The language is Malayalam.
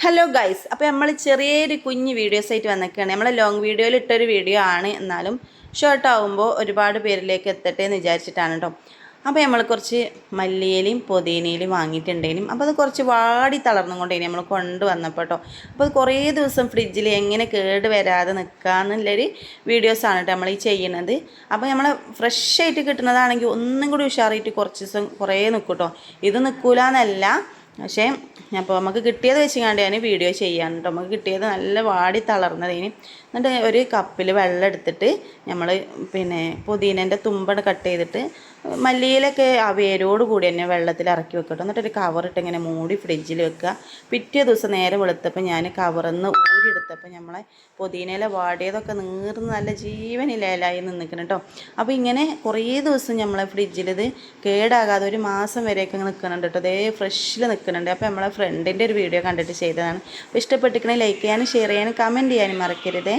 ഹലോ ഗൈസ്, അപ്പോൾ നമ്മൾ ചെറിയൊരു കുഞ്ഞ് വീഡിയോസ് ആയിട്ട് വന്നിരിക്കുകയാണ്. നമ്മൾ ലോങ് വീഡിയോയിൽ ഇട്ടൊരു വീഡിയോ ആണ്, എന്നാലും ഷോർട്ട് ആകുമ്പോൾ ഒരുപാട് പേരിലേക്ക് എത്തട്ടെ എന്ന് വിചാരിച്ചിട്ടാണ് കേട്ടോ. അപ്പോൾ നമ്മൾ കുറച്ച് മല്ലിയിലയും പുതിനയിലും വാങ്ങിയിട്ടുണ്ടെങ്കിലും അപ്പോൾ അത് കുറച്ച് വാടി തളർന്നും കൊണ്ടേനി നമ്മൾ കൊണ്ടുവന്നപ്പോൾ കേട്ടോ. അപ്പോൾ അത് കുറേ ദിവസം ഫ്രിഡ്ജിൽ എങ്ങനെ കേട് വരാതെ നിൽക്കാമെന്നുള്ളൊരു വീഡിയോസാണ് കേട്ടോ നമ്മൾ ഈ ചെയ്യുന്നത്. അപ്പോൾ നമ്മൾ ഫ്രഷ് ആയിട്ട് കിട്ടുന്നതാണെങ്കിൽ ഒന്നും കൂടി ഉഷാറായിട്ട് കുറച്ച് ദിവസം കുറേ നിൽക്കും കേട്ടോ. ഇത് നിൽക്കൂലെന്നല്ല, പക്ഷേ അപ്പോൾ നമുക്ക് കിട്ടിയത് വെച്ച് കണ്ട് ഞാൻ വീഡിയോ ചെയ്യാൻ കേട്ടോ. നമുക്ക് കിട്ടിയത് നല്ല വാടി തളർന്നതിന്. എന്നിട്ട് ഒരു കപ്പിൽ വെള്ളം എടുത്തിട്ട് നമ്മൾ പുതിനേൻ്റെ തുമ്പട് കട്ട് ചെയ്തിട്ട് മല്ലിയിലൊക്കെ ആ വേരോട് കൂടി തന്നെ വെള്ളത്തിൽ ഇറക്കി വെക്കട്ടോ. എന്നിട്ടൊരു കവറിട്ട് ഇങ്ങനെ മൂടി ഫ്രിഡ്ജിൽ വെക്കുക. പിറ്റേ ദിവസം നേരെ വെളുത്തപ്പോൾ ഞാൻ കവറിന്ന് ഊരിയെടുത്തപ്പോൾ നമ്മളെ പുതിനയില വാടിയതൊക്കെ നീർന്ന് നല്ല ജീവനിലയിലായി നിൽക്കണം കേട്ടോ. അപ്പോൾ ഇങ്ങനെ കുറേ ദിവസം നമ്മളെ ഫ്രിഡ്ജിൽ ഇത് കേടാകാതെ ഒരു മാസം വരെയൊക്കെ നിൽക്കുന്നുണ്ട് കേട്ടോ. അതേ ഫ്രഷിൽ നിൽക്കുന്നുണ്ട്. അപ്പോൾ നമ്മളെ ഫ്രണ്ടിൻ്റെ ഒരു വീഡിയോ കണ്ടിട്ട് ചെയ്തതാണ്. അപ്പോൾ ഇഷ്ടപ്പെട്ടിരിക്കണേ ലൈക്ക് ചെയ്യാനും ഷെയർ ചെയ്യാനും കമൻറ്റ് ചെയ്യാനും മറക്കരുതേ.